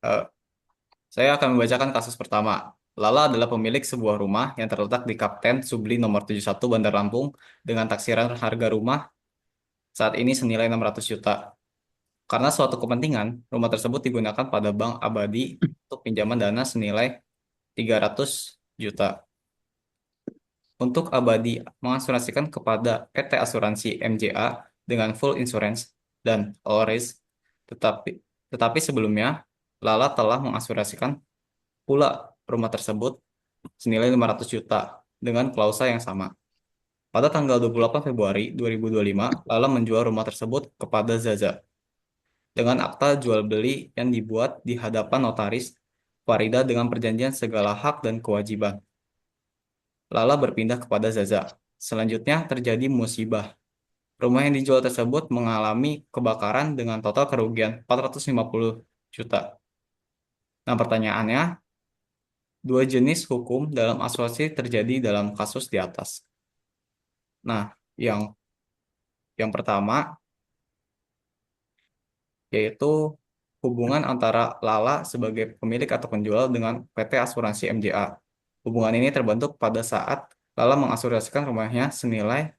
Eh, saya akan membacakan kasus pertama. Lala adalah pemilik sebuah rumah yang terletak di Kapten Subli nomor 71 Bandar Lampung dengan taksiran harga rumah saat ini senilai 600 juta. Karena suatu kepentingan, rumah tersebut digunakan pada Bank Abadi untuk pinjaman dana senilai 300 juta. Untuk Abadi mengasuransikan kepada PT Asuransi MJA dengan full insurance dan all risk, tetapi sebelumnya Lala telah mengasuransikan pula rumah tersebut senilai 500 juta dengan klausa yang sama. Pada tanggal 28 Februari 2025, Lala menjual rumah tersebut kepada Zaza dengan akta jual beli yang dibuat di hadapan notaris Farida dengan perjanjian segala hak dan kewajiban. Lala berpindah kepada Zaza. Selanjutnya terjadi musibah. Rumah yang dijual tersebut mengalami kebakaran dengan total kerugian 450 juta. Nah, pertanyaannya, dua jenis hukum dalam asuransi terjadi dalam kasus di atas. Nah, yang pertama yaitu hubungan antara Lala sebagai pemilik atau penjual dengan PT Asuransi MJA. Hubungan ini terbentuk pada saat Lala mengasuransikan rumahnya senilai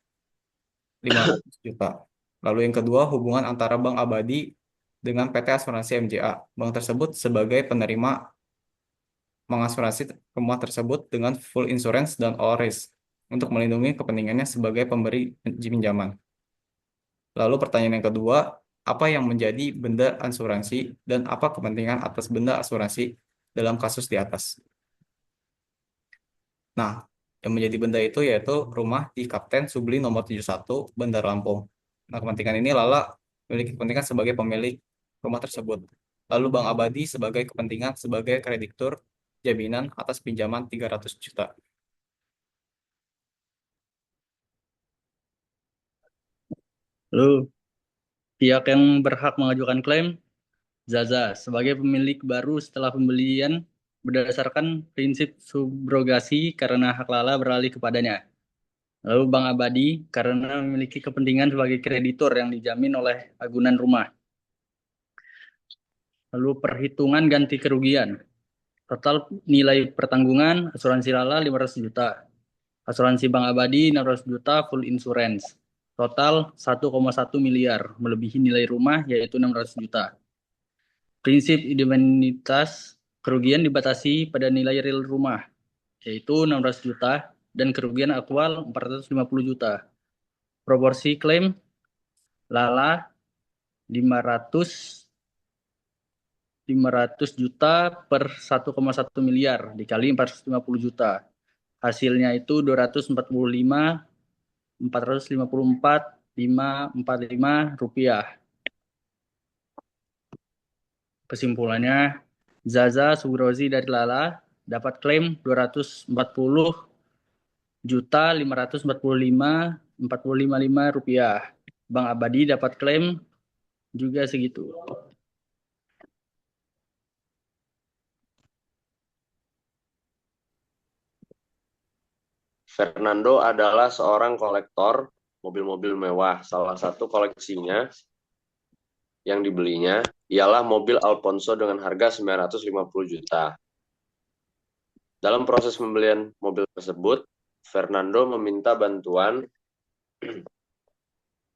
500 juta. Lalu yang kedua, hubungan antara Bank Abadi dengan PT Asuransi MJA. Bank tersebut sebagai penerima mengasuransi rumah tersebut dengan full insurance dan all risk untuk melindungi kepentingannya sebagai pemberi pinjaman. Lalu pertanyaan yang kedua, apa yang menjadi benda asuransi dan apa kepentingan atas benda asuransi dalam kasus di atas? Nah, yang menjadi benda itu yaitu rumah di Kapten Subli nomor 71 Bandar Lampung. Nah, kepentingan ini Lala memiliki kepentingan sebagai pemilik rumah tersebut. Lalu Bank Abadi sebagai kepentingan sebagai kreditur jaminan atas pinjaman 300 juta. Lalu, pihak yang berhak mengajukan klaim, Zaza, sebagai pemilik baru setelah pembelian berdasarkan prinsip subrogasi karena hak lala beralih kepadanya. Lalu Bank Abadi karena memiliki kepentingan sebagai kreditur yang dijamin oleh agunan rumah. Lalu perhitungan ganti kerugian. Total nilai pertanggungan asuransi lala 500 juta. Asuransi Bank Abadi 600 juta full insurance. Total 1,1 miliar melebihi nilai rumah yaitu 600 juta. Prinsip indemnitas kerugian dibatasi pada nilai real rumah yaitu 16 juta dan kerugian aktual 450 juta. Proporsi klaim lala 500 500 juta per 1,1 miliar dikali 450 juta. Hasilnya itu 245 454 545 rupiah. Kesimpulannya, Zaza Subrozi dari Lala dapat klaim 240 juta 545 rupiah. Bang Abadi dapat klaim juga segitu. Fernando adalah seorang kolektor mobil-mobil mewah. Salah satu koleksinya yang dibelinya ialah mobil Alfonso dengan harga 950 juta. Dalam proses pembelian mobil tersebut, Fernando meminta bantuan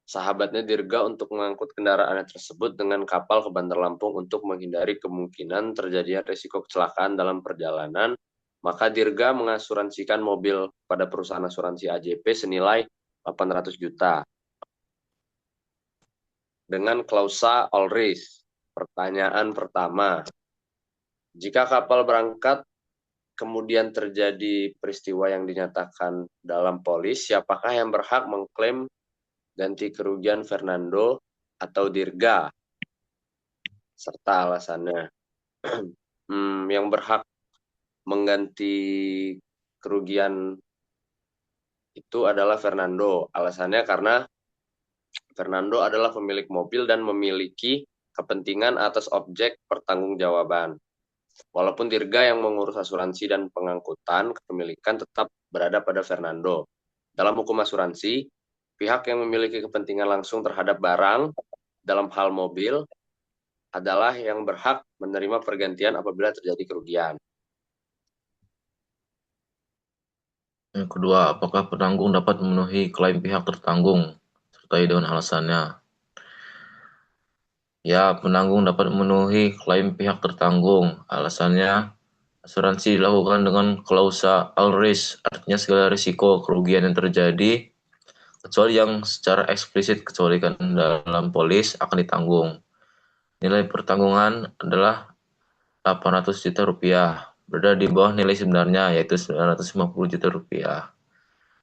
sahabatnya Dirga untuk mengangkut kendaraannya tersebut dengan kapal ke Bandar Lampung untuk menghindari kemungkinan terjadinya risiko kecelakaan dalam perjalanan. Maka Dirga mengasuransikan mobil pada perusahaan asuransi AJP senilai 800 juta dengan klausa all risk. Pertanyaan pertama, jika kapal berangkat kemudian terjadi peristiwa yang dinyatakan dalam polis, siapakah yang berhak mengklaim ganti kerugian Fernando atau Dirga serta alasannya? Yang berhak mengganti kerugian itu adalah Fernando. Alasannya karena Fernando adalah pemilik mobil dan memiliki kepentingan atas objek pertanggungjawaban. Walaupun Dirga yang mengurus asuransi dan pengangkutan, kepemilikan tetap berada pada Fernando. Dalam hukum asuransi, pihak yang memiliki kepentingan langsung terhadap barang dalam hal mobil adalah yang berhak menerima pergantian apabila terjadi kerugian. Yang kedua, apakah penanggung dapat memenuhi klaim pihak tertanggung, sertai dengan alasannya. Ya, penanggung dapat memenuhi klaim pihak tertanggung. Alasannya, asuransi dilakukan dengan klausa all risk, artinya segala risiko kerugian yang terjadi, kecuali yang secara eksplisit kecualikan dalam polis akan ditanggung. Nilai pertanggungan adalah 800 juta rupiah, berada di bawah nilai sebenarnya yaitu 950 juta rupiah.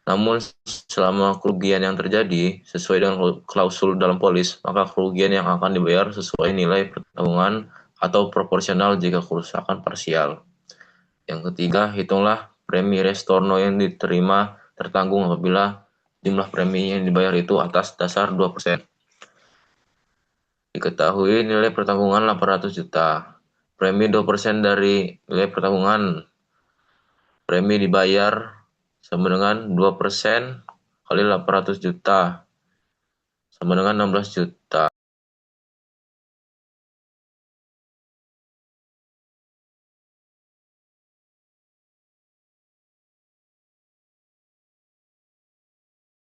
Namun selama kerugian yang terjadi sesuai dengan klausul dalam polis, maka kerugian yang akan dibayar sesuai nilai pertanggungan atau proporsional jika kerusakan parsial. Yang ketiga, hitunglah premi restorno yang diterima tertanggung apabila jumlah premi yang dibayar itu atas dasar 2%. Diketahui nilai pertanggungan 800 juta. Premi 2% dari nilai pertanggungan. Premi dibayar sama dengan 2% kali 800 juta. Sama dengan 16 juta.